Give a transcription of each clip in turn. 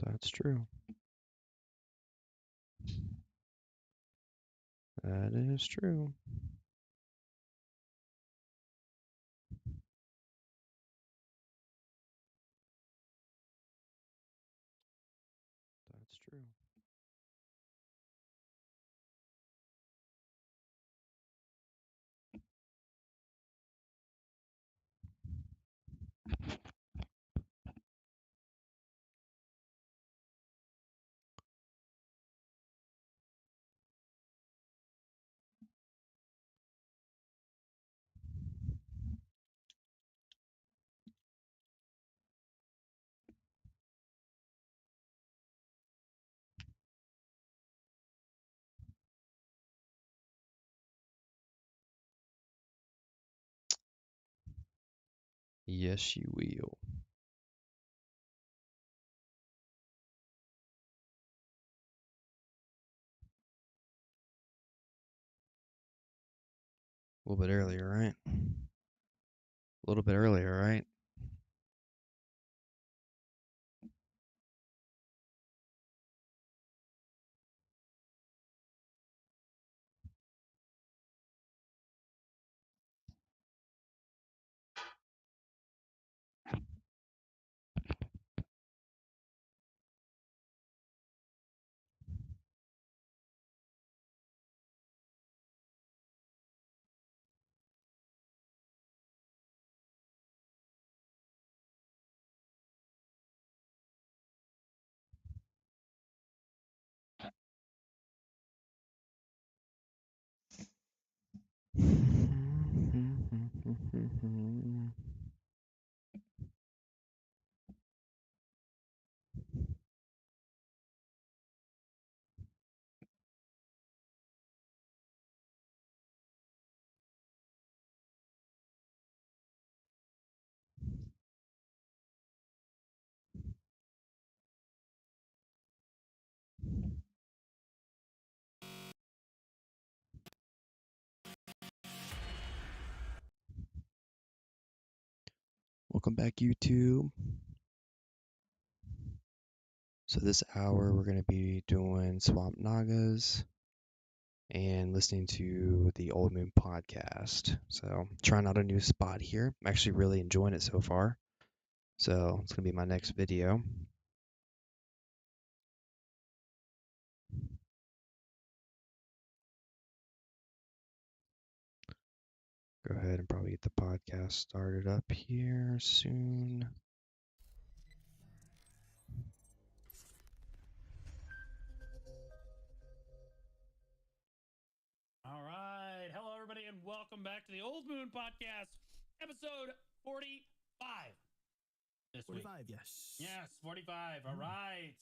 That's true. That is true. That's true. Yes, you will. A little bit earlier, right? A little bit earlier, right? Welcome back, YouTube. So this hour we're going to be doing Swamp Nagas and listening to the Old Moon podcast. So trying out a new spot here. I'm actually really enjoying it so far. So it's going to be my next video. Go ahead and probably get the podcast started up here soon. All right. Hello, everybody, and welcome back to the Old Moon Podcast, episode 45. This 45, week. yes. Yes, 45. All right.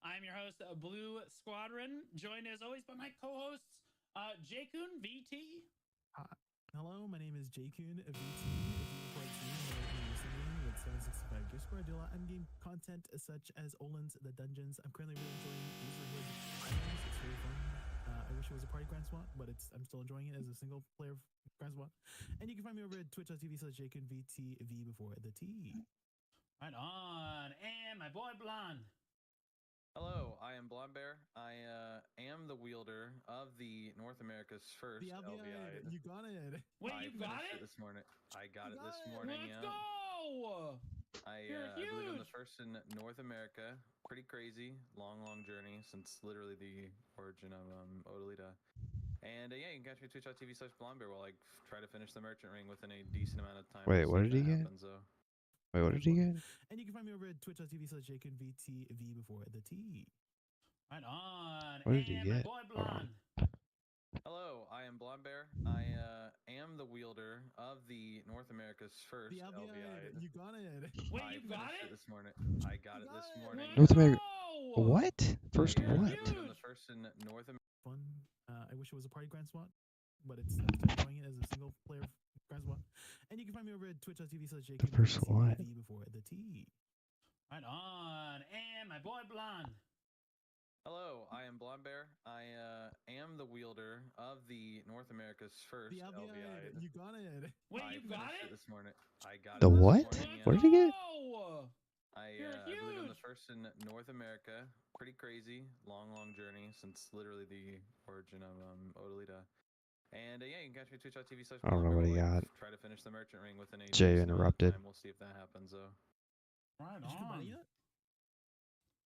I'm your host, Blue Squadron, joined as always by my co-hosts, Jakun VT. Hello, my name is Jakun VT. If you report to me, listening with 765 Gift Score, I do a lot of endgame content such as Olin's The Dungeons. I'm currently really enjoying Userhood Islands. It's really fun. I wish it was a party Grand Swat, but I'm still enjoying it as a single player Grand Swat. And you can find me over at twitch.tv/JakunVTV before the T. Right on. And my boy Blonde. Hello, I am Blonde Bear. I am the wielder of the North America's first The LVI. You got it. Wait, I you got finished it? this morning. I got it You this got it. morning. Let's Yeah. go! I You're believe I'm huge. the first in North America. Pretty crazy, long journey since literally the origin of Odalita. And yeah, you can catch me at twitch.tv/blondebear while I try to finish the merchant ring within a decent amount of time. Wait, We'll what see if did he that get? happens, though. Wait, what did he get? And you can find me over at twitch.tv/JakunVTV before the T. Right on. What did he and get? my boy Hold on. Blonde. Hello, I am Blonde Bear. I am the wielder of the North America's first The LVI. You got it. Wait, I you got finished it? this morning. I got it this morning. Let's North America. go! What? First I, what? I believe I'm the first in North America. Fun. I wish it was a party Grand Swat, but I'm still enjoying it as a single player Grand Swat. And you can find me over at twitch.tv/JakunVTV First what? before the T. Right on. And my boy Blonde. Hello, I am Blonde Bear. I am the wielder of the North America's first The LVI. You got it. Wait, I you got finished it? this morning. I got The it this what? morning. What did he get? Go! I You're believe I'm the huge. Carson, North America. Pretty crazy, long journey since literally the origin of Odalita. And yeah, you can catch me twitch.tv/. I don't know what he got. Try to finish the merchant ring within a Jay decent amount of interrupted. time. We'll see if that happens though. Right Did you combine it on. yet?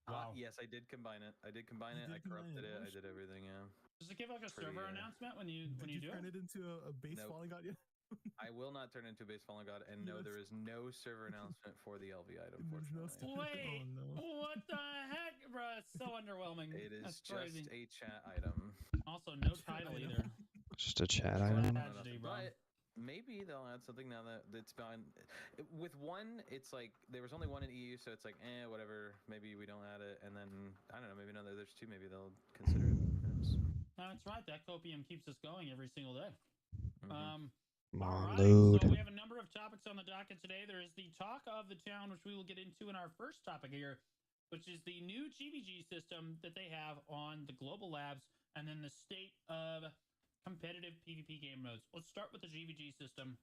Wow. Yes, I did combine it. I did corrupted combine it. it. Oh, I did everything. Yeah. Does it give like a Pretty, server announcement when you Did you do turn it? it into a base Nope. falling god yet? I will not turn into a base fallen god, and no, Yes. there is no server announcement for the LV item. There's no Fortunately, stuff. Wait, Oh no. what the heck, bro? It's so underwhelming. it is That's just crazy. a chat item. Also, no Chat title item. either. Just a chat Tragedy, item. bro. But maybe they'll add something now that it's been. With one, it's like there was only one in EU, so it's like, whatever. Maybe we don't add it, and then I don't know. Maybe now that there's two, maybe they'll consider it. Who knows? No, that's right. That copium keeps us going every single day. Mhm. Come All on, right, load. so we have a number of topics on the docket today. There is the talk of the town, which we will get into in our first topic here, which is the new GVG system that they have on the global labs, and then the state of competitive PvP game modes. Let's start with the GVG system.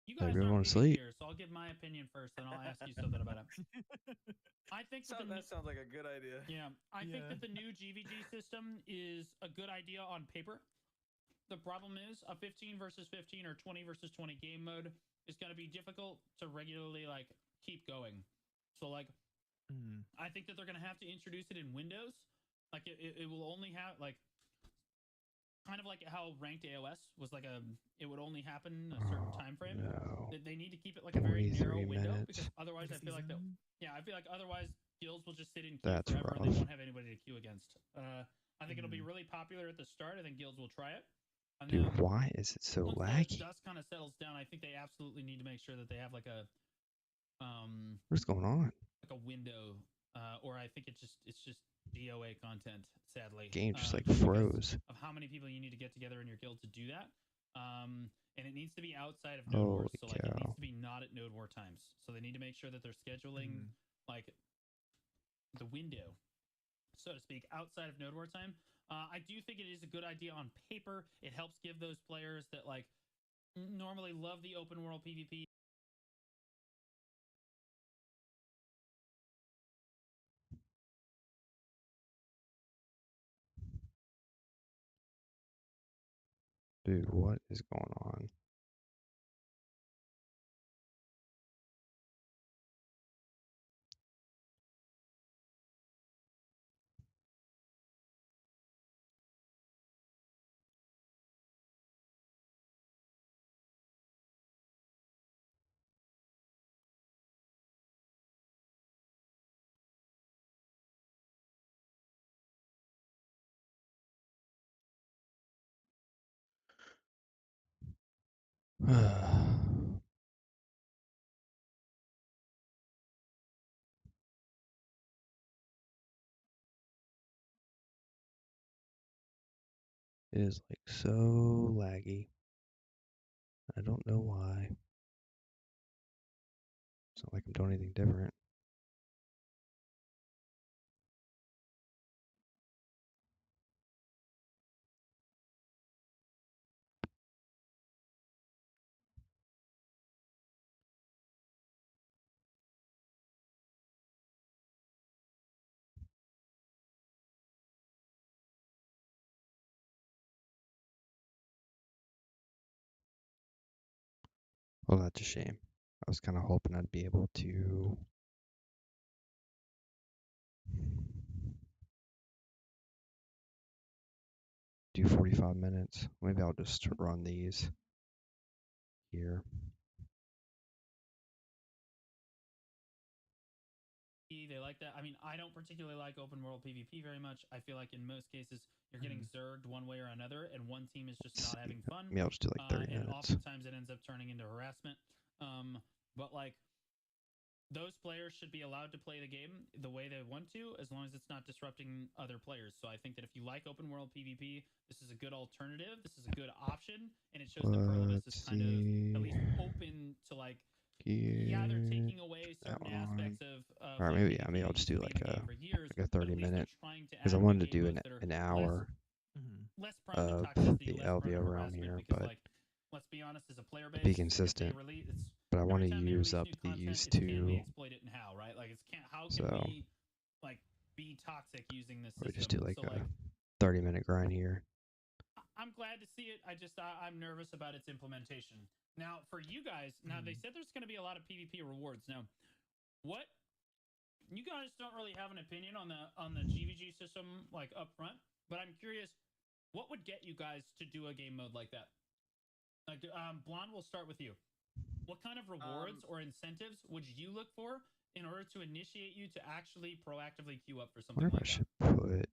You guys Everyone aren't asleep. here, so I'll give my opinion first, then I'll ask you something about it. I think So that sounds like a good idea. yeah, I think Yeah. that the new GVG system is a good idea on paper. The problem is a 15 versus 15 or 20 versus 20 game mode is going to be difficult to regularly like keep going. So like, I think that they're going to have to introduce it in Windows. Like it will only have like kind of like how ranked AOS was like it would only happen a certain time frame. No. They need to keep it like a very 43 narrow window minutes. because otherwise Like a I feel like season? I feel like otherwise guilds will just sit in queue That's forever and they rough. won't have anybody to queue against. I think it'll be really popular at the start. I think guilds will try it. And Dude, then why is it so once laggy? the dust kind of settles down, I think they absolutely need to make sure that they have like a What's going on? window, or I think it's just DOA content. Sadly, Game just like because froze. of how many people you need to get together in your guild to do that. And it needs to be outside of node wars, Holy so like it needs cow. to be not at node war times. So they need to make sure that they're scheduling like the window, so to speak, outside of node war time. I do think it is a good idea on paper. It helps give those players that like normally love the open world PvP. Dude, what is going on? It is like so laggy. I don't know why. It's not like I'm doing anything different. Well, that's a shame. I was kind of hoping I'd be able to do 45 minutes. Maybe I'll just run these here. They like that. I mean, I don't particularly like open world PvP very much. I feel like in most cases you're getting zerged one way or another, and one team is just not having fun. Maybe I'll just do like 30 and minutes. oftentimes it ends up turning into harassment. But like those players should be allowed to play the game the way they want to, as long as it's not disrupting other players. So I think that if you like open world PvP, this is a good alternative. This is a good option, and it shows that Perlivus is kind of at least open to like. Yeah, they're taking away certain aspects of. Or like, maybe PvP yeah, maybe I'll that just used do to be like in the game for years, a but at 30 least they're minute trying to because I add wanted new to do game modes that are an hour less prone to of toxicity, the less prone to LVO realm harassment, here, because but like let's be honest, as a player base, be if they consistent. release, it's But I want every to time they use release up new content, these it's can we two exploit it and how, right? Like it's can't how how can So we like be toxic using this we system? just do like So a like 30-minute grind here. I'm glad to see it. I'm nervous about its implementation. Now, for you guys, now they said there's going to be a lot of PvP rewards. Now, what you guys don't really have an opinion on the GVG system like up front, but I'm curious, what would get you guys to do a game mode like that? Like, Blonde, we'll start with you. What kind of rewards or incentives would you look for in order to initiate you to actually proactively queue up for I something wonder if I like that? should put.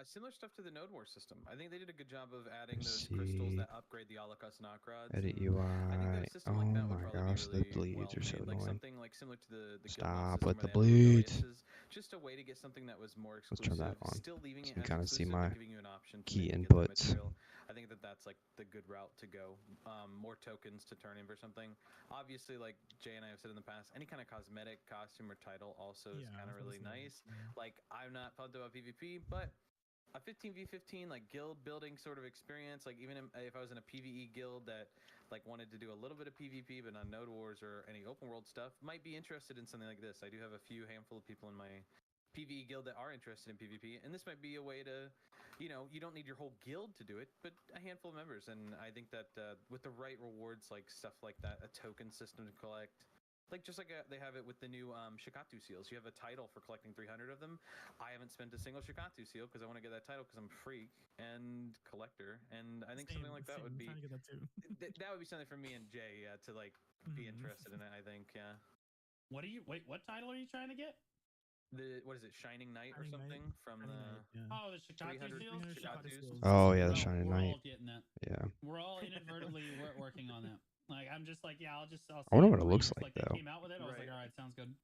Similar stuff to the Node War system. I think they did a good job of adding Let's those crystals see. that upgrade the Alakas Nocrods. Edit And I think that UI. a system like Oh that would my probably be gosh, the really bleeds well are so made. Like annoying. something like similar to the guild mob Stop system with by the the Amarillo bleeds. Aces. Just a way to get something that was more Let's turn that exclusive, on still leaving so it you as can kind of see exclusive, my but giving you an option to key maybe get the inputs. material. I think that that's like the good route to go. More tokens to turn in for something. Obviously, like Jay and I have said in the past, any kind of cosmetic, costume, or title also is kind of really nice. Like, I'm not pumped about PvP, but a 15v15 like guild building sort of experience, like even if I was in a PvE guild that like wanted to do a little bit of PvP but not Node Wars or any open world stuff, might be interested in something like this. I do have a few handful of people in my PvE guild that are interested in PvP, and this might be a way to, you don't need your whole guild to do it, but a handful of members. And I think that with the right rewards, like stuff like that, a token system to collect, like just like they have it with the new Shikatu seals. You have a title for collecting 300 of them. I haven't spent a single Shikatu seal because I want to get that title because I'm a freak and collector. And I think something like that would be trying to get that too. that would be something for me and Jay to like be interested in it. I think, yeah. What title are you trying to get? What is it, Shining Knight or Shining something Knight. from Shining the Knight, yeah. Oh, the Shikatu 300 seals. Shikatu seals. Oh yeah, the Bro, Shining we're Knight. all getting that. Yeah. We're all inadvertently working on that. Like, I'm just like, yeah, I'll I see wonder in what it 3 looks years. like, They though. came out with it. I was like, Right. all right, sounds good.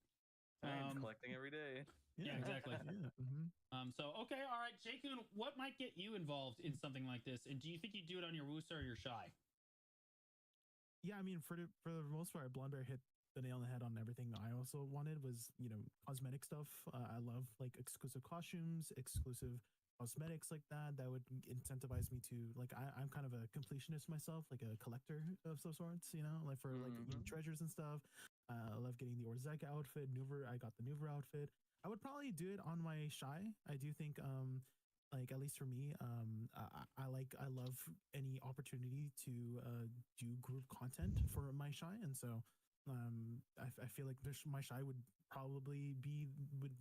Science, collecting every day. Yeah, exactly. Yeah. So okay, all right, Jakun, what might get you involved in something like this? And do you think you do it on your Wusa or your Shy? Yeah, I mean, for the most part, Blonde Bear hit the nail on the head on everything I also wanted was, cosmetic stuff. I love like exclusive costumes, exclusive cosmetics like that. That would incentivize me to like, I'm kind of a completionist myself, like a collector of some sorts, like for like treasures and stuff. I love getting the Orzeka outfit. I got the Nuver outfit. I would probably do it on my Shy. I do think, like at least for me, I love any opportunity to do group content for my Shy, and so I feel like my Shy would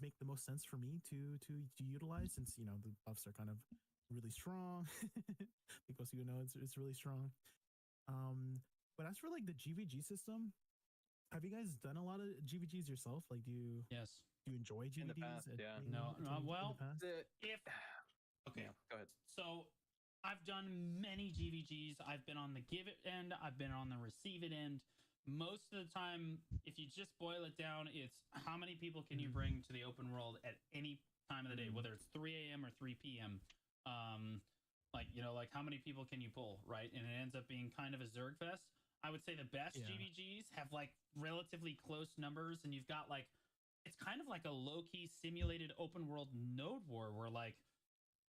make the most sense for me to utilize, since the buffs are kind of really strong. Because it's really strong. But as for like the GVG system, have you guys done a lot of GVGs yourself? Like, Yes. do you enjoy GVGs? In the past, yeah. No. Well, Okay. okay. Yeah, go ahead. So I've done many GVGs. I've been on the give it end. I've been on the receive it end. Most of the time, if you just boil it down, it's how many people can you bring to the open world at any time of the day, whether it's 3 a.m. or 3 p.m. Like how many people can you pull, right? And it ends up being kind of a Zerg fest. I would say the best GVGs have like relatively close numbers, and you've got like, it's kind of like a low-key simulated open world Node War where like,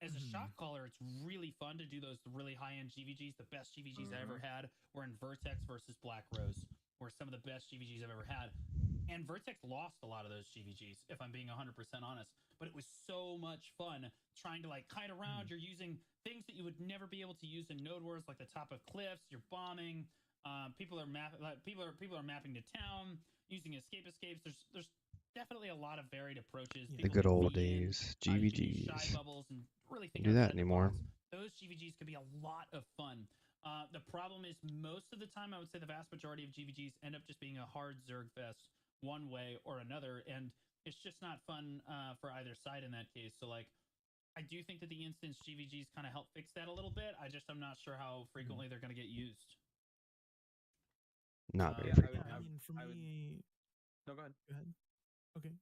as a shot caller, it's really fun to do those really high-end GVGs. The best GVGs I ever had were in Vertex versus Black Rose, were some of the best GVGs I've ever had. And Vertex lost a lot of those GVGs, if I'm being 100% honest. But it was so much fun trying to like kite around. You're using things that you would never be able to use in Node Wars, like the top of cliffs. You're bombing. People are mapping to town using escapes. There's definitely a lot of varied approaches. The good old days, You can use shy GVGs. bubbles and really think Do that outside the anymore. box. Those GVGs could be a lot of fun. The problem is most of the time, I would say the vast majority of GVGs end up just being a hard Zerg fest one way or another, and it's just not fun for either side in that case. So like, I do think that the instance GVGs kind of help fix that a little bit. I'm not sure how frequently they're going to get used. Not very Yeah, frequent. I mean, for me. No, go ahead. Go ahead. Okay.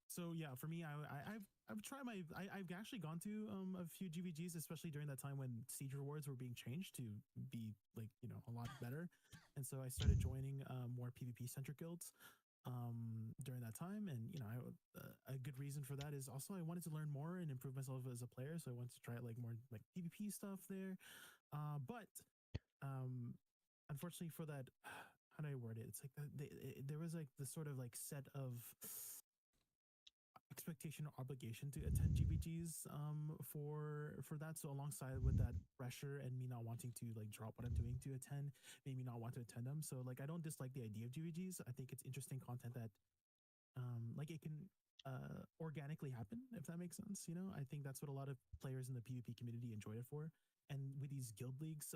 So yeah, for me, I've tried I've actually gone to a few GVGs, especially during that time when siege rewards were being changed to be like a lot better, and so I started joining more PvP centric guilds during that time. And a good reason for that is also I wanted to learn more and improve myself as a player, so I wanted to try like more like PvP stuff there. But unfortunately for that, how do I word it? It's like there was like this sort of like set of expectation or obligation to attend GVGs for that. So alongside with that pressure and me not wanting to like drop what I'm doing to attend, maybe not want to attend them. So like I don't dislike the idea of GVGs. I think it's interesting content that like it can organically happen, if that makes sense. You know, I think that's what a lot of players in the PvP community enjoy it for. And with these guild leagues,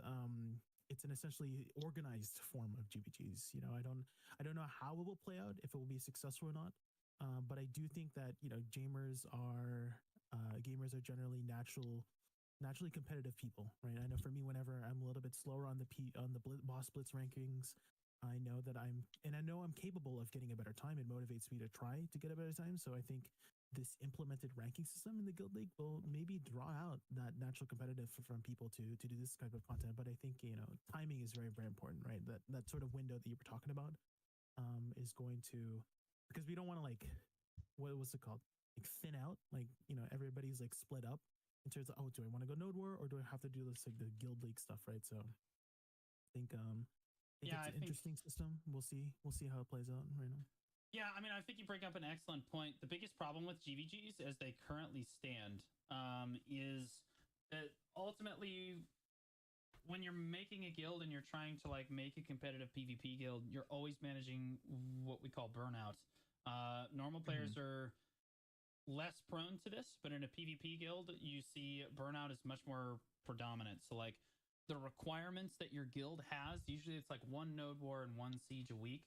it's an essentially organized form of GVGs. You know, I don't know how it will play out, if it will be successful or not. But I do think that gamers are generally naturally competitive people, right? I know for me, whenever I'm a little bit slower on the boss blitz rankings, I know I'm capable of getting a better time. It motivates me to try to get a better time. So I think this implemented ranking system in the guild league will maybe draw out that natural competitive from people to do this type of content. But I think timing is very very important, right? That sort of window that you were talking about is going to, because we don't want to like what's it called, like thin out, like everybody's like split up in terms of, oh, do I want to go node war or do I have to do this like the guild league stuff, right? So I think Yeah, it's I an think. interesting system. We'll see how it plays out right now. Yeah, I mean, I think you bring up an excellent point. The biggest problem with GVGs as they currently stand is that ultimately, when you're making a guild and you're trying to like make a competitive PvP guild, you're always managing what we call burnout. Normal players Mm-hmm. are less prone to this, but in a PvP guild, you see burnout is much more predominant. So like the requirements that your guild has, usually it's like one node war and one siege a week.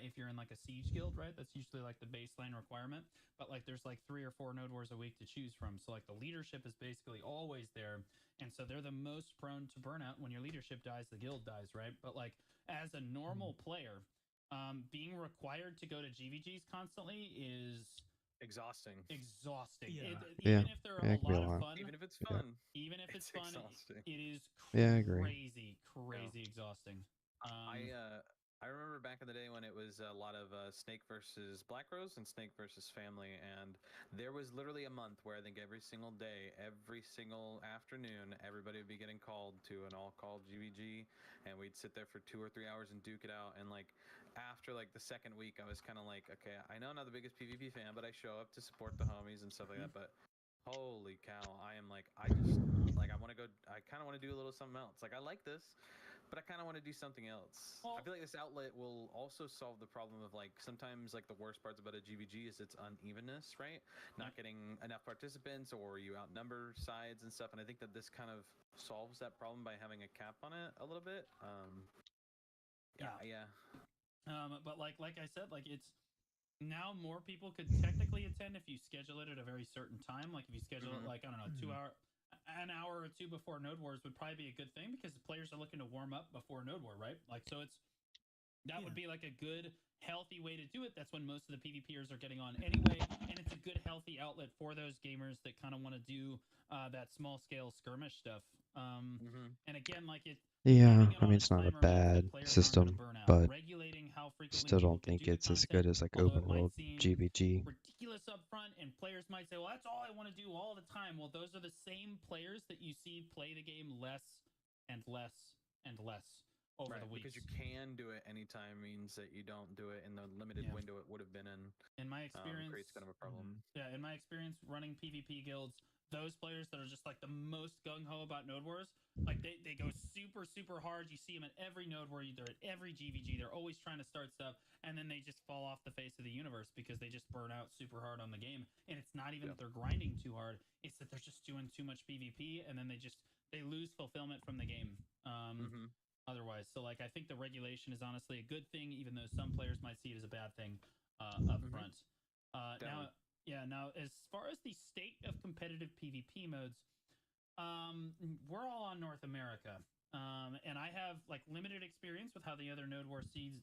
If you're in like a siege guild, right? That's usually like the baseline requirement. But like there's like 3 or 4 node wars a week to choose from. So like the leadership is basically always there. And so they're the most prone to burnout. When your leadership dies, the guild dies, right? But like as a normal player, being required to go to GVGs constantly is Exhausting. exhausting. Yeah. Yeah, Even if they're yeah, a it could be a lot of lot. fun, Even if it's Yeah, fun, even if it's it's fun, exhausting. it is yeah, I agree. crazy exhausting. I uh, I remember back in the day when it was a lot of Snake versus Black Rose and Snake versus Family, and there was literally a month where I think every single day, every single afternoon, everybody would be getting called to an all-call GVG, and we'd sit there for 2 or 3 hours and duke it out. And like after like the second week, I was kind of like, okay, I know I'm not the biggest PvP fan, but I show up to support the homies and stuff like that. But holy cow, I am like, I just like I want to go. I kind of want to do a little something else. Like I like this, but I kind of want to do something else. I Well, feel like this outlet will also solve the problem of like sometimes like the worst parts about a GVG is its unevenness, right? yep. Not getting enough participants or you outnumber sides and stuff. And I think that this kind of solves that problem by having a cap on it a little bit. Yeah, Yeah. yeah. But like I said, like it's now more people could technically attend if you schedule it at a very certain time. Like if you schedule it Mm-hmm. like I don't know, Mm-hmm. an hour or two before Node Wars would probably be a good thing because the players are looking to warm up before Node War, right? Like so it's that Yeah. would be like a good healthy way to do it. That's when most of the PvPers are getting on anyway, and it's a good healthy outlet for those gamers that kind of want to do that small scale skirmish stuff. Mm-hmm. And again, like it Yeah, having it I on mean a it's not a timer means that bad players aren't going to system, burn out. but Regulating how I frequently still people don't can think do the it's as content, good as like although it open might world seem GVG. ridiculous up front, and players might say, "Well, that's all I want to do all the time." Well, those are the same players that you see play the game less and less and less over Right, the because weeks. you can do it anytime means that you don't do it in the limited Yeah. window it would have been in. In my experience, Creates kind of a problem. Mm-hmm. yeah, in my experience running PvP guilds, those players that are just like the most gung ho about Node Wars, like they go super hard. You see them at every Node War, they're at every GVG. They're always trying to start stuff, and then they just fall off the face of the universe because they just burn out super hard on the game. And it's not even Yeah. that they're grinding too hard; it's that they're just doing too much PvP, and then they lose fulfillment from the game. Mm-hmm. Otherwise, so like I think the regulation is honestly a good thing, even though some players might see it as a bad thing up Mm-hmm. front. Now, Definitely. yeah, now as far as the state of competitive PvP modes, we're all on North America, and I have like limited experience with how the other Node War scenes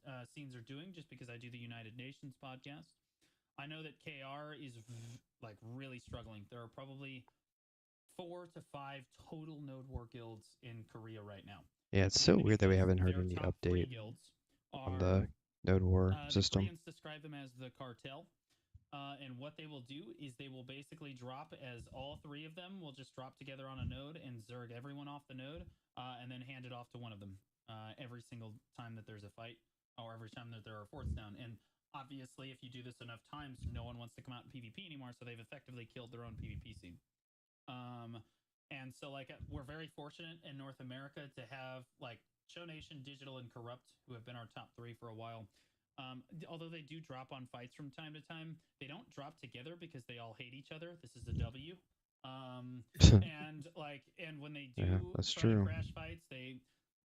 are doing, just because I do the United Nations podcast. I know that KR is like really struggling. There are probably 4 to 5 total Node War guilds in Korea right now. Yeah, it's so Mainly weird that we because haven't heard their any top update 3 guilds on are the Node War the system. Koreans describe them as the cartel. And what they will do is they will basically drop as all 3 of them will just drop together on a node and zerg everyone off the node, and then hand it off to one of them every single time that there's a fight or every time that there are forts down. And Obviously, if you do this enough times, no one wants to come out in PvP anymore, so they've effectively killed their own PvP scene. Um, and so like we're very fortunate in North America to have like Show Nation, Digital, and Corrupt, who have been our top three for a while. Although they do drop on fights from time to time, they don't drop together because they all hate each other. This is a W. And when they Yeah, do that's try to true. crash fights, they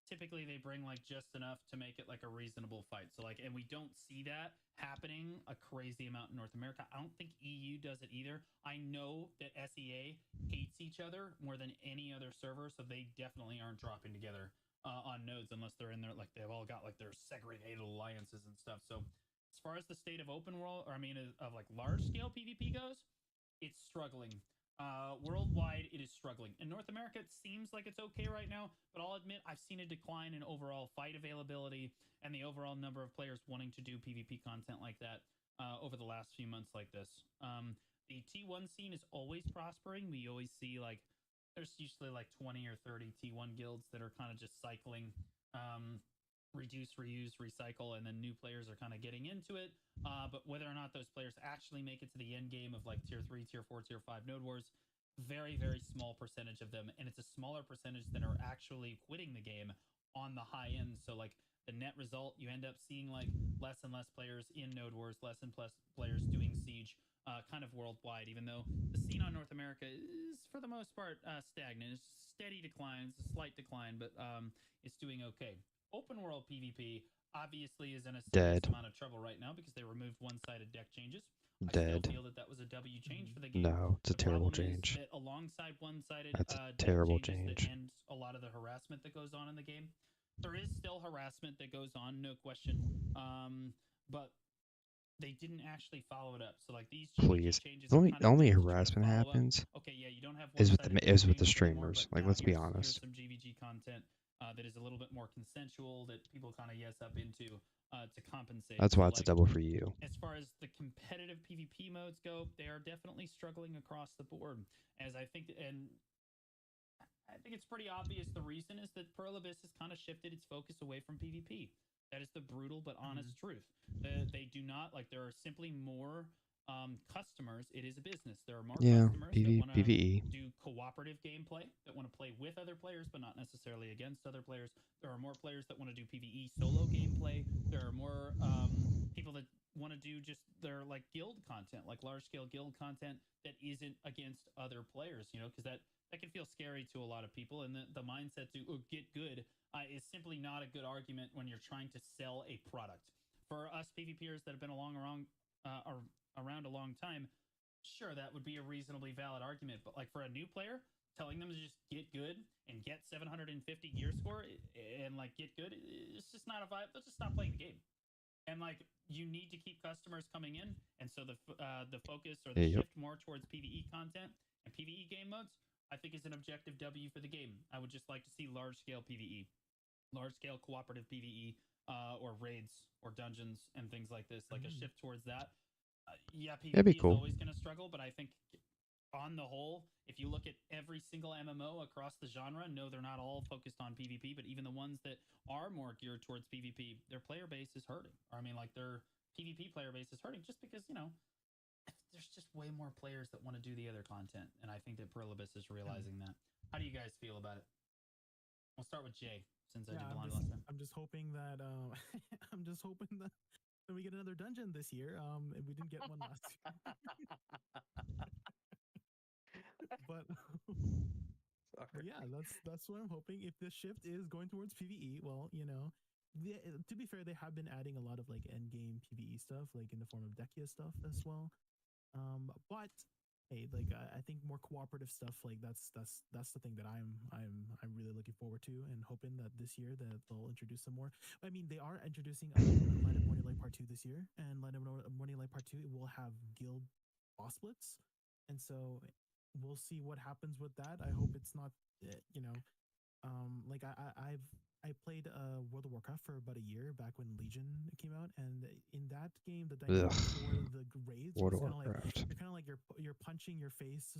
typically they bring like just enough to make it like a reasonable fight. So like, and we don't see that happening a crazy amount in North America. I don't think EU does it either. I know that SEA hates each other more than any other server, so they definitely aren't dropping together on nodes unless they're in there like they've all got like their segregated alliances and stuff. So as far as the state of open world, or I mean of like large scale PvP goes, it's struggling. Worldwide, it is struggling. In North America, it seems like it's okay right now, but I'll admit I've seen a decline in overall fight availability and the overall number of players wanting to do PvP content like that over the last few months like this. The T1 scene is always prospering. We always see like there's usually like 20 or 30 T1 guilds that are kind of just cycling reduce, reuse, recycle, and then new players are kind of getting into it. But whether or not those players actually make it to the end game of like tier 3, tier 4, tier 5 node wars, very, very small percentage of them. And it's a smaller percentage that are actually quitting the game on the high end. So, like, the net result, you end up seeing like less and less players in node wars, less and less players doing siege. Kind of worldwide, even though the scene on North America is, for the most part, stagnant. It's steady declines, a slight decline, but it's doing okay. Open world PvP obviously is in a serious Dead. amount of trouble right now because they removed one-sided deck changes. I still Dead. feel that that was a W change for the game. No, it's a The terrible problem is change. that alongside one-sided That's a deck terrible changes that change. end a lot of the harassment that goes on in the game, there is still harassment that goes on, no question. But they didn't actually follow it up. So like these GVG Please. changes The are only kind the of only meant to try to harassment follow up. happens Okay, yeah, you don't have is with one-sided is with the changes anymore, but streamers. Like, now let's be here's honest. some GVG content that is a little bit more consensual that people kind of yes up into to compensate. That's So why it's a like double for you. as far as the competitive PvP modes go, they are definitely struggling across the board. As I think, and I think it's pretty obvious the reason is that Pearl Abyss has kind of shifted its focus away from PvP. That is the brutal but honest truth. They do not like. There are simply more customers. It is a business. There are more Yeah, customers that want to PvE. do cooperative gameplay, that want to play with other players, but not necessarily against other players. There are more players that want to do PvE solo gameplay. There are more people that want to do just their like guild content, like large scale guild content that isn't against other players. You know, because that can feel scary to a lot of people, and the mindset to get good is simply not a good argument when you're trying to sell a product. For us PvPers that have been around a long time, sure, that would be a reasonably valid argument. But like for a new player, telling them to just get good and get 750 gear score and like get good, it's just not a vibe. Let's just stop playing the game. And like you need to keep customers coming in, and so the focus or the Yep. shift more towards PVE content and PVE game modes, I think is an objective W for the game. I would just like to see large scale PVE, large scale cooperative PVE, or raids or dungeons and things like this. Like a shift towards that. Yeah, That'd be PvP is cool. always going to struggle, but I think on the whole, if you look at every single MMO across the genre, no, they're not all focused on PvP, but even the ones that are more geared towards PvP, their player base is hurting. Or, I mean, like their PvP player base is hurting just because, you know, there's just way more players that want to do the other content. And I think that Perlibus is realizing that. How do you guys feel about it? We'll start with Jay since I Yeah, did the line last time. I'm just hoping that I'm just hoping that we get another dungeon this year. If we didn't get one last year. but but yeah, that's what I'm hoping. If the shift is going towards PVE, well, you know, to be fair, they have been adding a lot of like end game PVE stuff, like in the form of Dekia stuff as well. But hey, like I think more cooperative stuff, like that's the thing that I'm really looking forward to and hoping that this year that they'll introduce some more. I mean, they are introducing Light of Morning Light Part 2 this year, and Light of Morning Light Part 2 will have guild boss splits, and so we'll see what happens with that. I hope it's not, you know, like I played World of Warcraft for about a year back when Legion came out, and in that game, the dynamic for the raids World was of kind of like Warcraft. you're kind of like you're punching your face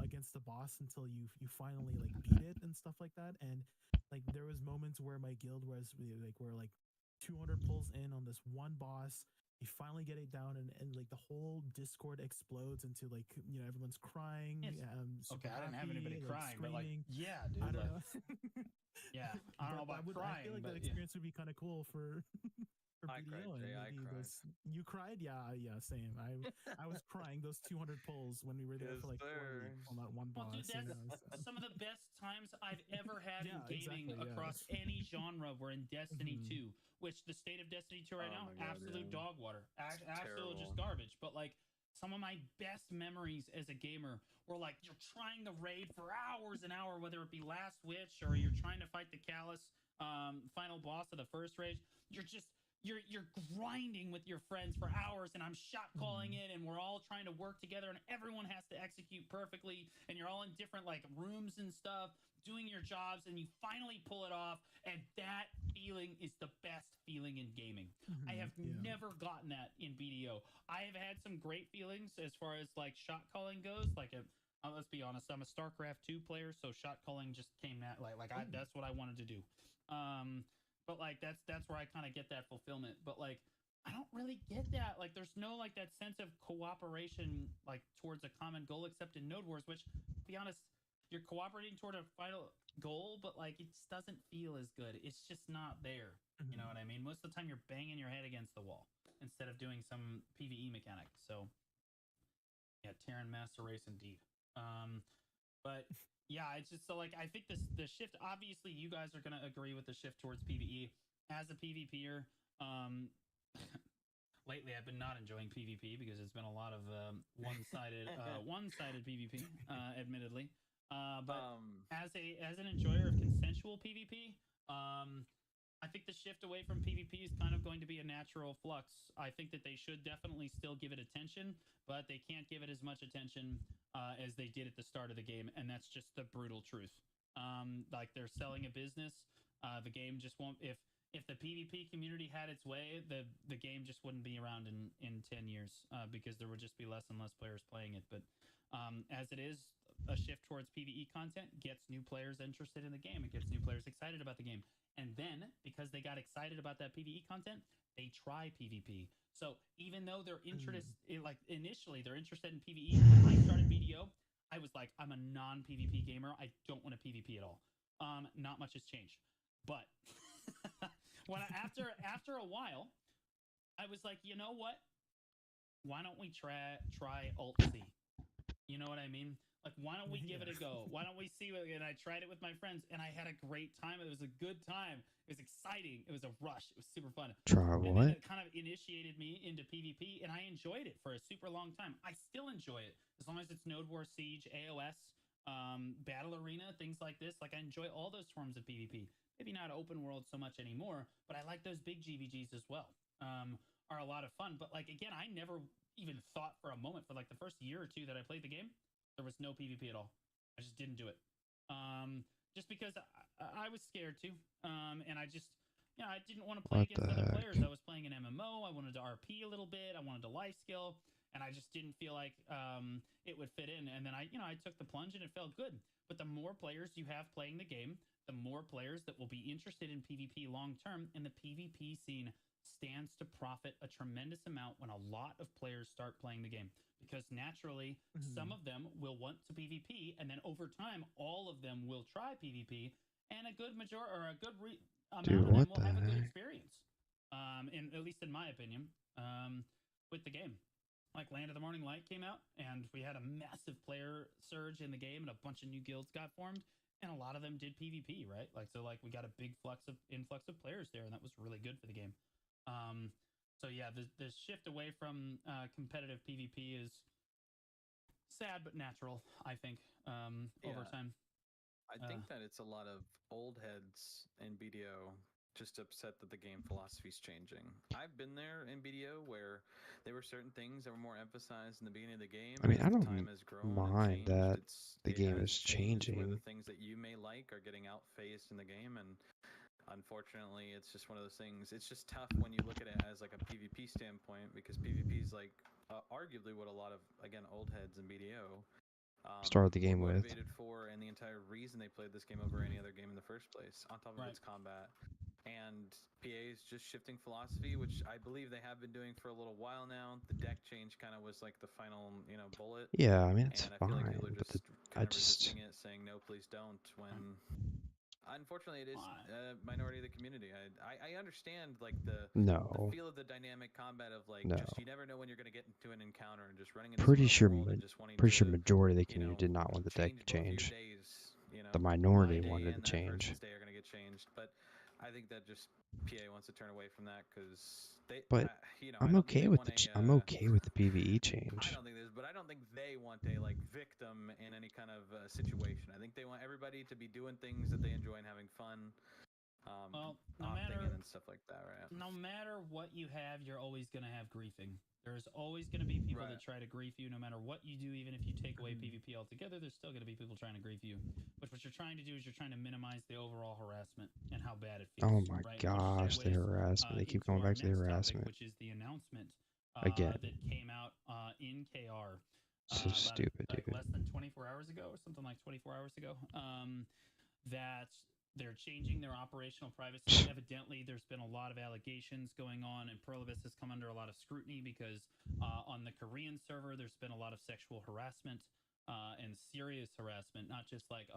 against the boss until you finally like beat it and stuff like that. And like there was moments where my guild was like we're like 200 pulls in on this one boss. you finally get it down, and like the whole Discord explodes into like everyone's crying. Super Okay, I didn't have happy, anybody like crying, but like, screaming. yeah, dude. I don't like, know. Yeah, I don't know But about I feel crying, like that but yeah. experience would be kind of cool for for I cried, BDO, and Jay. I maybe cried. those. You cried? Yeah, same. I was crying those 200 pulls when we were there Yes, for like 4 sir. weeks on that one Well, dude, boss. that's some of the best times I've ever had in Yeah, gaming exactly, yeah. across any genre. Were in Destiny Mhm. 2, which the state of Destiny 2 right Oh now, my God, absolute yeah. dog water, absolute just terrible. garbage. But like some of my best memories as a gamer were like you're trying to raid for hours and hours, whether it be Last Witch or you're trying to fight the Callus final boss of the first raid. You're grinding with your friends for hours, and I'm shot calling it, and we're all trying to work together, and everyone has to execute perfectly, and you're all in different like rooms and stuff doing your jobs, and you finally pull it off, and that feeling is the best feeling in gaming. I have Yeah. never gotten that in BDO. I have had some great feelings as far as like shot calling goes. Like let's be honest, I'm a StarCraft 2 player, so shot calling just came at that's what I wanted to do. But like that's where I kind of get that fulfillment. But like I don't really get that. Like there's no like that sense of cooperation like towards a common goal except in Node Wars, which to be honest, you're cooperating toward a final goal, but like it just doesn't feel as good. It's just not there. You know what I mean? Most of the time you're banging your head against the wall instead of doing some PvE mechanic. So yeah, Terran Master Race indeed. But yeah, it's just so like I think the shift. Obviously, you guys are gonna agree with the shift towards PVE. As a PvPer, lately I've been not enjoying PvP because it's been a lot of one-sided PvP, admittedly. But as an enjoyer of consensual PvP, I think the shift away from PvP is kind of going to be a natural flux. I think that they should definitely still give it attention, but they can't give it as much attention as they did at the start of the game, and that's just the brutal truth. Like they're selling a business. The game just won't. If the PvP community had its way, the game just wouldn't be around in 10 years because there would just be less and less players playing it. But as it is, a shift towards PvE content gets new players interested in the game. It gets new players excited about the game. And then, because they got excited about that PvE content, they try PvP. So even though they're interested, like initially they're interested in PvE, when I started BDO, I was like, I'm a non-PvP gamer. I don't want to PvP at all. Not much has changed. But after a while, I was like, you know what? Why don't we try Alt C? You know what I mean? Like, why don't we give it a go? Why don't we see what? And I tried it with my friends, and I had a great time. It was a good time. It was exciting. It was a rush. It was super fun. Try And then what? it kind of initiated me into PvP, and I enjoyed it for a super long time. I still enjoy it as long as it's Node War, Siege, AOS, Battle Arena, things like this. Like I enjoy all those forms of PvP. Maybe not open world so much anymore, but I like those big GVGs as well. Are a lot of fun. But like again, I never even thought for a moment for like the first year or two that I played the game, there was no PvP at all. I just didn't do it. Just because I was scared to. And I just, I didn't want to play What against the other heck? players. I was playing an MMO. I wanted to RP a little bit. I wanted to life skill. And I just didn't feel like it would fit in. And then I took the plunge and it felt good. But the more players you have playing the game, the more players that will be interested in PvP long term. And the PvP scene stands to profit a tremendous amount when a lot of players start playing the game because naturally some of them will want to PvP and then over time all of them will try PvP and a good amount of them what will the have a good heck? experience at least in my opinion with the game. Like Land of the Morning Light came out and we had a massive player surge in the game and a bunch of new guilds got formed and a lot of them did PvP, right? Like so like we got a big influx of players there and that was really good for the game. So yeah, the shift away from competitive PvP is sad but natural, I think, over Yeah. time. I think that it's a lot of old heads in BDO just upset that the game philosophy is changing. I've been there in BDO where there were certain things that were more emphasized in the beginning of the game. I mean, and I as the don't time has grown and mind changed, that the it game has is changed where the changing. things that you may like are getting outphased in the game, and unfortunately, it's just one of those things. It's just tough when you look at it as like a PvP standpoint because PvP is like arguably what a lot of again old heads in BDO Started the game were with. motivated for, and the entire reason they played this game over any other game in the first place. On top of its combat, and PA is just shifting philosophy, which I believe they have been doing for a little while now. The deck change kind of was like the final, bullet. Yeah, I mean it's And I feel like people fine, are but just I kind of just resisting it, saying no, please don't. When unfortunately it is a minority of the community. I understand like the no, feel of the dynamic combat of like no. just you never know when you're going to get into an encounter and just running into Pretty someone sure, open world and just wanting pretty sure to majority of the community did not want the deck change to both of your change. days. The My minority day wanted and to that change. person's day are going to get changed, but I think that just PA wants to turn away from that because they, But I I'm don't think okay they with want a. I'm okay with the PVE I change. don't think this, but I don't think they want a like victim in any kind of situation. I think they want everybody to be doing things that they enjoy and having fun. Well, no Opting matter in and stuff like that, right? no matter what you have, you're always going to have griefing. There's always going to be people Right. that try to grief you no matter what you do. Even if you take away PvP altogether, there's still going to be people trying to grief you. But what you're trying to do is you're trying to minimize the overall harassment and how bad it feels. Oh my right? gosh, the Which harassment. They keep into going our back to the next topic, harassment. which is the announcement Again. that came out in KR So stupid, like dude. less than 24 hours ago or something like 24 hours ago. That they're changing their operational privacy. Evidently, there's been a lot of allegations going on, and Perlibus has come under a lot of scrutiny because on the Korean server, there's been a lot of sexual harassment and serious harassment, not just like,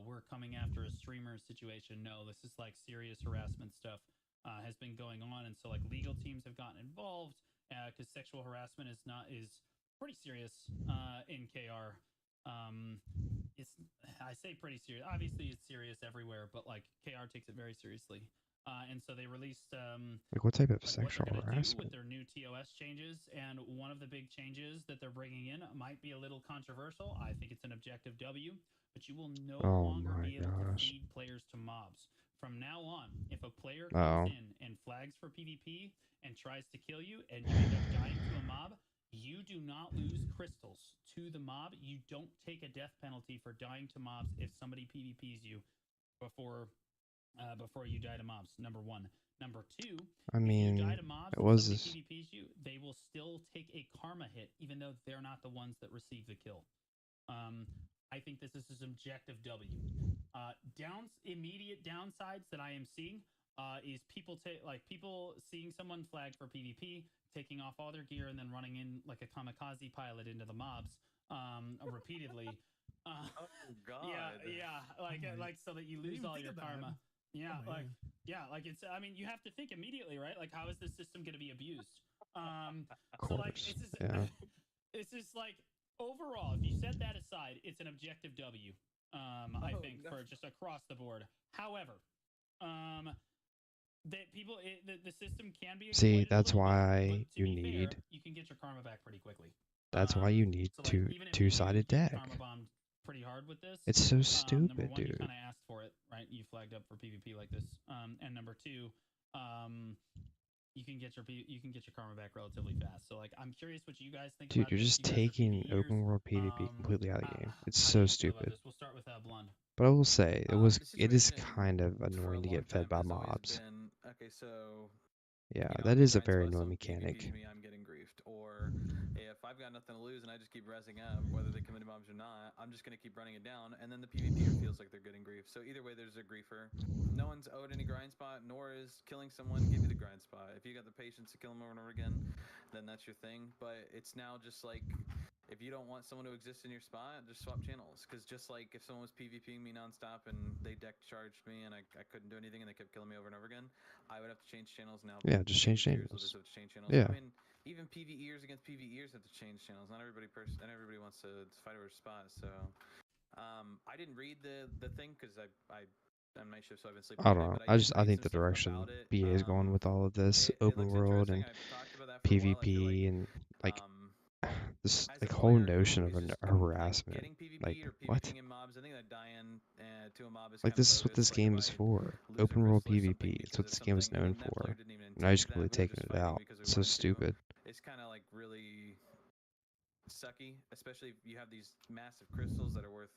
we're coming after a streamer situation. No, this is like serious harassment stuff has been going on. And so like legal teams have gotten involved because sexual harassment is pretty serious in KR. It's I say pretty serious. Obviously, it's serious everywhere, but like KR takes it very seriously. And so they released Like what type of like what sexual they're going to do with harassment? their new TOS changes. And one of the big changes that they're bringing in might be a little controversial. I think it's an objective W, but you will no Oh longer my be able to gosh. feed players to mobs. From now on, if a player Oh. comes in and flags for PvP and tries to kill you and you end up dying to a mob, you do not lose crystals to the mob. You don't take a death penalty for dying to mobs if somebody PvPs you before you die to mobs. Number one. Number two, I if you die mean, to mobs it and was somebody PvPs you, they will still take a karma hit, even though they're not the ones that receive the kill. I think this is a subjective W. Immediate downsides that I am seeing is people seeing someone flag for PvP, taking off all their gear, and then running in like a kamikaze pilot into the mobs repeatedly. Oh God. Yeah, like so that you Didn't lose even all think your of that. karma. Yeah, Oh, man. it's. I mean, you have to think immediately, right? Like, how is this system going to be abused? of So like, course. this is Yeah. this is like overall. If you set that aside, it's an objective W. I think no. for just across the board. However, that the system can be See, exploited a that's little bit, why but to you be need fair, you can get your karma back pretty quickly. that's why you need So like, even if two-sided you get deck. karma bombed pretty hard with this, It's so number stupid, one, you dude. kind of asked for it, right? You flagged up for PvP like this, and number two, you can get your karma back relatively fast. So like, I'm curious what you guys think Dude, about you're this. just You guys are taking PvEers. open world PvP completely out of the game. It's How do so you feel about stupid. this? We'll start with Blonde. But I will say The it is situation kind of for a annoying to long get fed time by has always mobs. been okay. So Yeah, if that the is a grind very spot, annoying someone mechanic. PvPs me, I'm getting griefed. Or if I've got nothing to lose and I just keep rezzing up, whether they come into mobs or not, I'm just going to keep running it down, and then the PvPer feels like they're getting griefed. So either way, there's a griefer. No one's owed any grind spot, nor is killing someone give you the grind spot. If you got the patience to kill them over and over again, then that's your thing. But it's now just like, if you don't want someone to exist in your spot, just swap channels. Because just like if someone was PvPing me nonstop and they deck charged me and I couldn't do anything and they kept killing me over and over again, I would have to change channels now. Yeah, just change PvPers will channels. just have to change channels. Yeah. I mean, even PvEers against PvEers have to change channels. Not everybody wants to fight over a spot. So I didn't read the thing because I'm night shift, so I've been sleeping I all don't day. know. But I did I read think some the stuff direction about it. BA is going with all of this It open looks world interesting. and I've talked about that for a while. I feel PvP and like this as like a whole player notion who of is a just harassment. getting PvP Like or what? PvPing in mobs, I think that dying to a mob is Like kind of this is what bogus. this Like if game is I for. lose a Open world crystal or something PvP. It's because what of this game is something, known and that for. player didn't even And I intend just that. completely We were taking just it fighting out. because we It's so wanted to. stupid. It's kind of like really sucky, especially if you have these massive crystals that are worth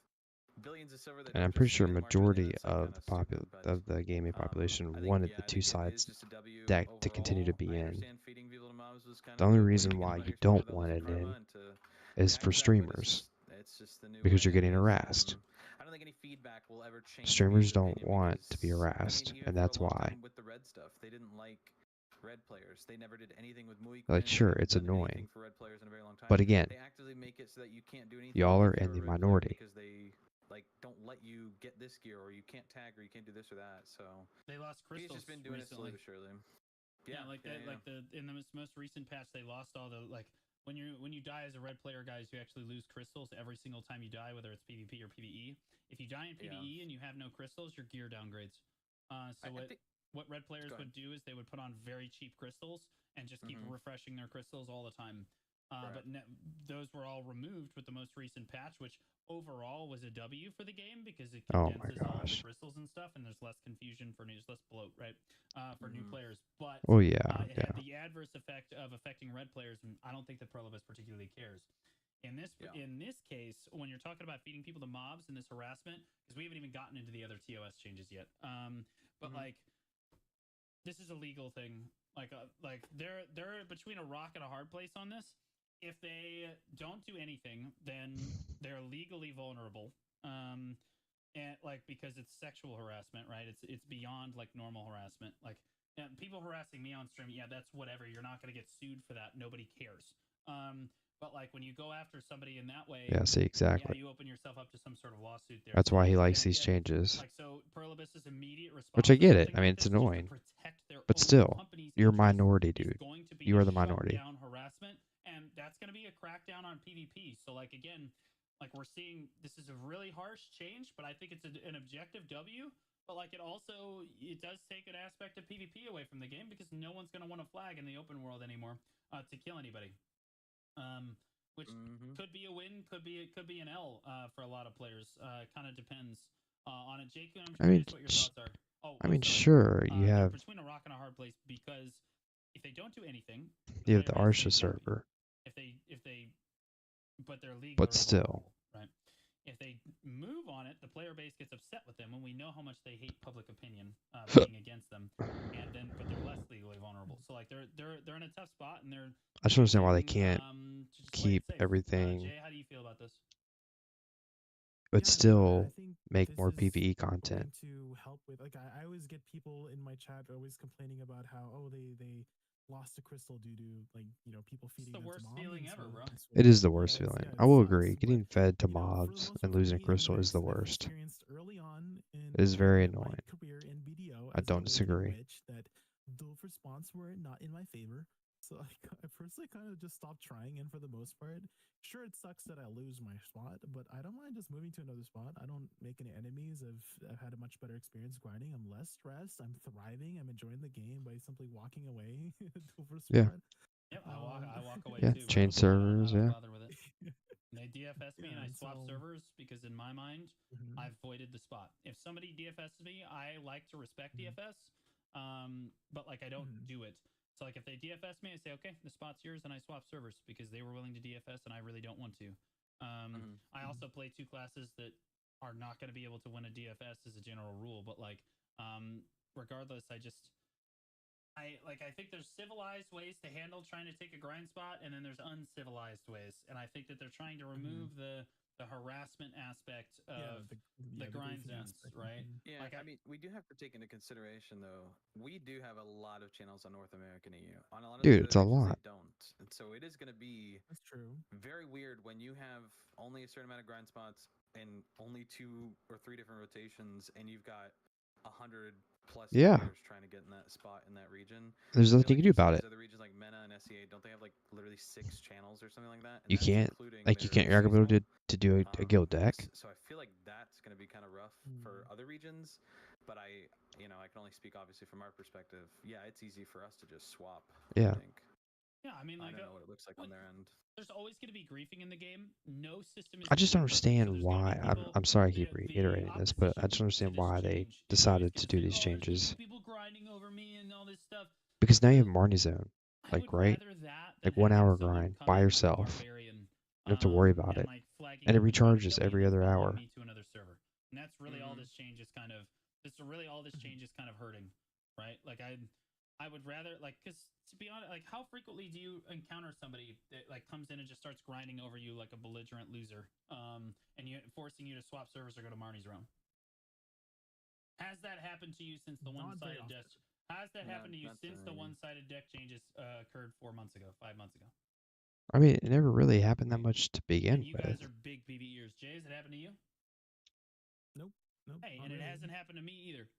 billions of silver that And don't I'm just pretty sit sure in the market. majority That's like of kind of stupid. But of the gaming population I think wanted the I two think it is sides just a W deck to continue to overall. be I in. understand feeding people to mobs was kind The of only the way to reason get why them out of you your spot don't without want losing it in karma and to is react for to that. But streamers it's just the new because way. you're getting I guess. harassed. I don't think any feedback will ever change Streamers people's don't opinion want to be because, harassed, even and for a that's long why. time with the red stuff, they didn't like red players. They never did anything with Muy Like, Quinn. sure, They haven't it's done annoying, anything for red players in a very long time. but again, They actively make it so that you can't do anything y'all are if in you're the a red player minority. because they like don't let you get this gear or you can't tag or you can't do this or that. So They lost he's crystals just been doing recently. it slowly but surely. Yeah, like in the most recent patch, they lost all the like when you die as a red player, guys, you actually lose crystals every single time you die, whether it's PvP or PvE. If you die in PvE and you have no crystals, your gear downgrades. So what red players would do is they would put on very cheap crystals and just keep refreshing their crystals all the time. But those were all removed with the most recent patch, which overall was a W for the game because it Oh my condenses all the gosh. crystals and stuff, and there's less confusion for there's less bloat, right? For new players. But Oh yeah, it yeah. had the adverse effect of affecting red players, and I don't think that Prolibus particularly cares. In this case, when you're talking about feeding people to mobs and this harassment, because we haven't even gotten into the other TOS changes yet. But like, this is a legal thing. Like they're between a rock and a hard place on this. If they don't do anything, then they're legally vulnerable. And like because it's sexual harassment, right? It's beyond like normal harassment. Like people harassing me on stream, yeah, that's whatever. You're not going to get sued for that. Nobody cares. But like when you go after somebody in that way, Yeah, see, exactly. yeah, you open yourself up to some sort of lawsuit there. That's So why he like, likes again, these changes. Like so, Prolibus's immediate response, Which I to get it. something I mean, like it's this, just to annoying. protect their But own still, company's you're a interests, minority, is dude. going to be You to are the shut minority. down harassment, and that's going to be a crackdown on PvP. So like again, like we're seeing this is a really harsh change, but I think it's an objective W. But like it does take an aspect of PvP away from the game because no one's going to want to flag in the open world anymore to kill anybody. Which could be a win, could be an L for a lot of players. Kind of depends on it. Jake, I'm curious what your thoughts are. I mean, sure, you they're have between a rock and a hard place because if they don't do anything, you have the player base Arsha stays happy. server, But they're legally but still, vulnerable, right? If they move on it, the player base gets upset with them, and we know how much they hate public opinion being against them. But they're less legally vulnerable. So like they're in a tough spot, and they're. I just don't understand why they choosing, can't to just play it keep safe. everything, Jay, how do you feel about this? but Yeah, I still think make this more is PvE content. going to help with like I always get people in my chat always complaining about how they lost a crystal due to like people It's feeding the them to worst mobs, feeling and ever, bro. It is the worst yeah, feeling. it I will sucks, agree. but, Getting fed to for the mobs most and part, losing a me, crystal is the I've worst. experienced early on in It is very in my annoying. career in BDO I as don't a disagree. witch that those response were not in my favor. So I personally kind of just stopped trying, and for the most part, sure, it sucks that I lose my spot, but I don't mind just moving to another spot. I don't make any enemies. I've had a much better experience grinding. I'm less stressed. I'm thriving. I'm enjoying the game by simply walking away over spot. Yeah. Yep, I walk away Yeah, too. change Bro. servers, I don't yeah. bother with it. They DFS me and I swap servers because in my mind, I've voided the spot. If somebody DFS me, I like to respect DFS, but like I don't do it. So like if they DFS me, I say, okay, the spot's yours, and I swap servers because they were willing to DFS and I really don't want to. I also play two classes that are not going to be able to win a DFS as a general rule, but like regardless, I think there's civilized ways to handle trying to take a grind spot, and then there's uncivilized ways. And I think that they're trying to remove the harassment aspect of the grind zones, right? Yeah, I mean, we do have to take into consideration though. We do have a lot of channels on North American EU. On a lot of Dude, the it's a other regions, lot. they don't, and so it is going to be that's true. Very weird when you have only a certain amount of grind spots and only 2 or 3 different rotations, and you've got 100 plus players trying to get in that spot in that region. There's nothing you can do about it. Other regions like MENA and SEA, don't they have like literally 6 channels or something like that? And You can't, you're not gonna be able to do a guild deck. So I feel like that's going to be kind of rough for other regions, but I can only speak obviously from our perspective. Yeah, it's easy for us to just swap. Yeah. I think. Yeah, I mean, like, I don't know what it looks like on their end. There's always going to be griefing in the game. No system is. I just don't understand why. I'm sorry I keep reiterating this, but I just don't understand why they decided to do these changes. People grinding over me and all this stuff. Because now you have Marnie Zone, like right, like 1 hour grind by yourself. You don't have to worry about it, and it recharges every other hour. Me to another server, and that's really all this change is kind of. This is really all this change is kind of hurting, right? Like I would rather like because to be honest, like how frequently do you encounter somebody that like comes in and just starts grinding over you like a belligerent loser, and you forcing you to swap servers or go to Marnie's realm? Has that happened to you since the Not very one-sided often. deck? Has that Not happened to you not to since the me. one-sided deck changes occurred 4 months ago, 5 months ago? I mean, it never really happened that much to begin And you with. guys are big PvEers. Jay, has it happened to you? Nope. Nope. Hey, not and it really. hasn't happened to me either.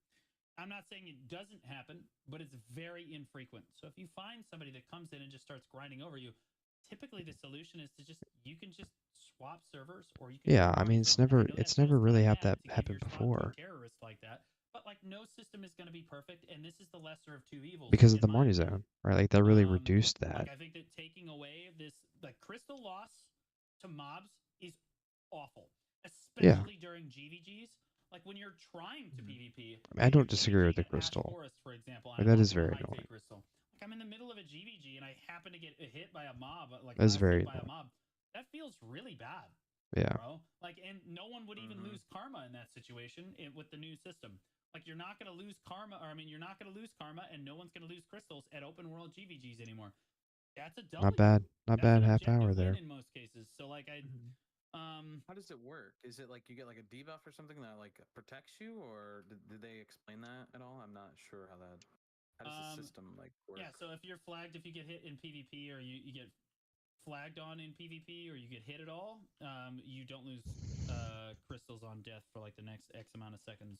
I'm not saying it doesn't happen, but it's very infrequent. So if you find somebody that comes in and just starts grinding over you, typically the solution is to just you can just swap servers or you can go Yeah, to I mean, Marnie's realm. And I know that it's feels never kind really of had bad that to give happen your spot to a before terrorist like that, but like no system is going to be perfect, and this is the lesser of two evils because of in the my Marnie opinion. zone, right? Like that really reduced Like that. I think that taking away this like crystal loss to mobs is awful, Yeah, especially during GVGs. Like when you're trying to Mhm. PvP I mean, I and you're don't disagree with GVGing the at Ash crystal. Forest, for example, and Like I that lost is my very high annoying. fate crystal. Like I'm in the middle of a GVG and I happen to get hit by a mob, like That is last hit very by a annoying. mob. That feels really bad, Yeah, bro. Like, and no one would even lose karma in that situation with the new system. Like, you're not going to lose karma, or I mean, you're not going to lose karma, and no one's going to lose crystals at open world GVGs anymore. That's a not W. bad, not That's bad an half objective hour win there. in most cases. So, like, Mhm. How does it work? Is it like you get like a debuff or something that like protects you, or did they explain that at all? I'm not sure how that. How does the um, system like yeah. work? So if you're flagged, if you get hit in PvP, or you get flagged on in PvP, or you get hit at all, you don't lose crystals on death for like the next X amount of seconds.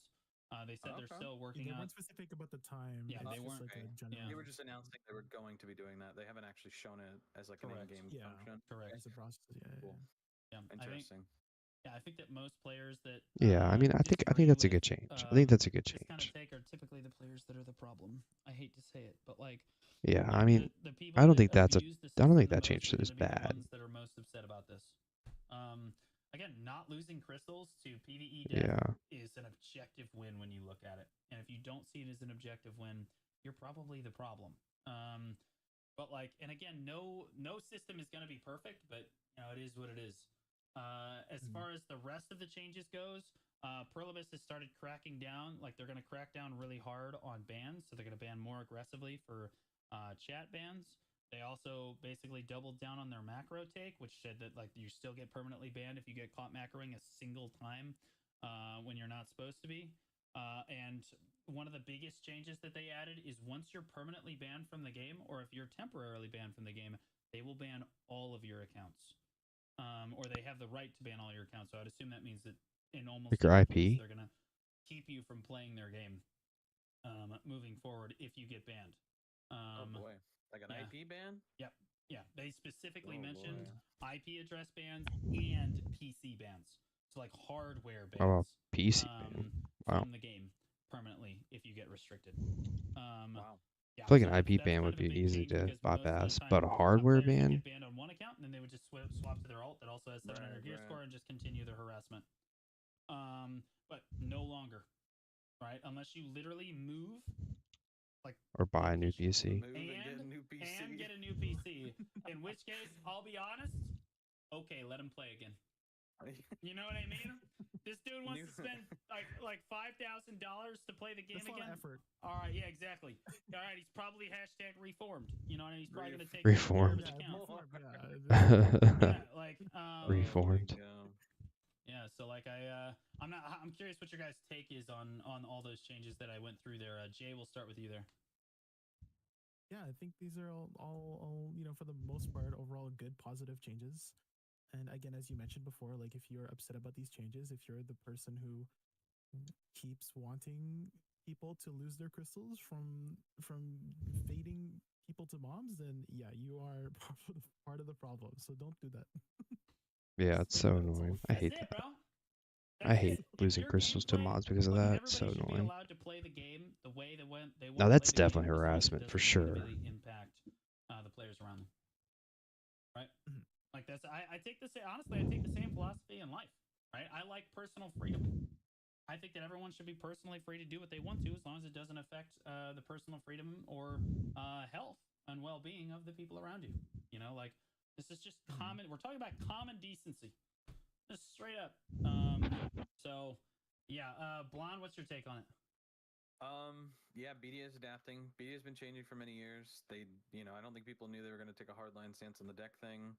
They said they're Okay. still Yeah, working they out. weren't specific about the time. Yeah, It's they just weren't. like a Okay. Yeah, They were general. just announcing they were going to be doing that. They haven't actually shown it as like an correct. in-game Yeah, function. Correct. Okay. it's a process. Yeah, yeah, Cool. yeah. Yeah, I think. Interesting. Yeah, I think that most players that Yeah, I mean, I think disagree that's a with good change. I think that's a good this kind of change. take are typically the players that are the problem. I hate to say it, but Yeah, I like mean, the I people don't that think abuse the I don't system think the that most change are going is to be the bad ones that are most upset about this. Again, not losing crystals to PVE death Yeah, is an objective win when you look at it, and if you don't see it as an objective win, you're probably the problem. But like, and again, no system is going to be perfect, but it is what it is. As Mhm. far as the rest of the changes goes, Perlibus has started cracking down. Like they're going to crack down really hard on bans, so they're going to ban more aggressively for chat bans. They also basically doubled down on their macro take, which said that like you still get permanently banned if you get caught macroing a single time when you're not supposed to be. And one of the biggest changes that they added is once you're permanently banned from the game, or if you're temporarily banned from the game, they will ban all of your accounts, or they have the right to ban all your accounts. So I'd assume that means that in like almost your every case, IP. they're gonna keep you from playing their game moving forward if you get banned. Oh boy, like an Yeah, IP ban? yep, yeah. They specifically Oh boy. mentioned Yeah. IP address bans and PC bans, so like hardware Oh, well, bans PC ban. Wow. from the game permanently if you get restricted. Um, Wow. yeah, I feel like so an that's IP that's ban kind would of a be big easy change to because most of the bypass, but time a hardware players would ban? get banned on one account and then they would just swap to their alt that also has 700 gear Right. score and just continue their harassment. But no longer, right? Unless you literally move, like Or buy a new dedication PC? Move and get a new and PC. get a new PC. In which case, I'll be honest. Okay, let him play again. You know what I mean? This dude wants New. to spend like $5,000 to play the game That's a lot again. of effort. All right, yeah, exactly. All right, he's probably hashtag reformed. You know what I mean? He's probably going to take care of Reformed. his Yeah, account. reform. Yeah. Yeah, like Oh my Reformed. god. yeah. So like I'm curious what your guys' take is on all those changes that I went through there. Jay, we'll start with you there. Yeah, I think these are all for the most part, overall good, positive changes. And again, as you mentioned before, like if you're upset about these changes, if you're the person who keeps wanting people to lose their crystals from fading people to mobs, then yeah, you are part of the problem. So don't do that. Yeah, it's so That's all. annoying. I That's hate it, that. bro. I That's hate it. If losing your crystals to gameplay, mods because of look, that. It's everybody so should be annoying. allowed to play the game the way they Now want to play that's the game, definitely as long as it harassment for doesn't sure. negatively impact the players around them. Right? Mhm. Like I take the same honestly. I take the same philosophy in life. Right? I like personal freedom. I think that everyone should be personally free to do what they want to, as long as it doesn't affect the personal freedom or health and well-being of the people around you. Like this is just Mhm. common. We're talking about common decency, just straight up. So, yeah, Blonde, what's your take on it? Yeah, BDO is adapting. BDO has been changing for many years. I don't think people knew they were going to take a hardline stance on the deck thing.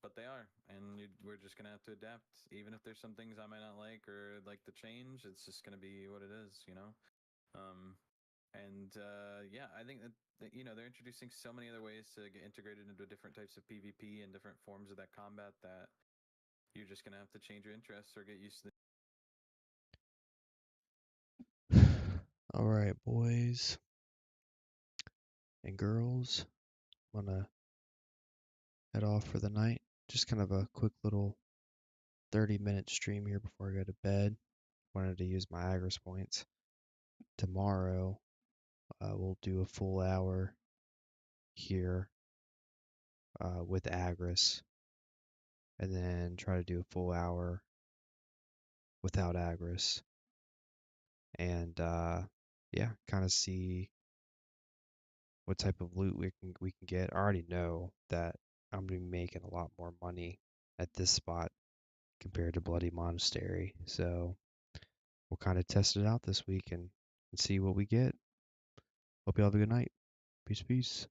But they are, and we're just gonna have to adapt. Even if there's some things I might not like or like to change, it's just gonna be what it is. Yeah, I think that they're introducing so many other ways to get integrated into different types of PvP and different forms of that combat that you're just gonna have to change your interests or get used to. All right, boys and girls, I'm gonna head off for the night. Just kind of a quick little 30-minute stream here before I go to bed. Wanted to use my Agris points. Tomorrow, we'll do a full hour here with Agris, and then try to do a full hour without Agris, and yeah, kind of see what type of loot we can get. I already know that I'm gonna be making a lot more money at this spot compared to Bloody Monastery, so we'll kind of test it out this week and see what we get. Hope you all have a good night. Peace, peace.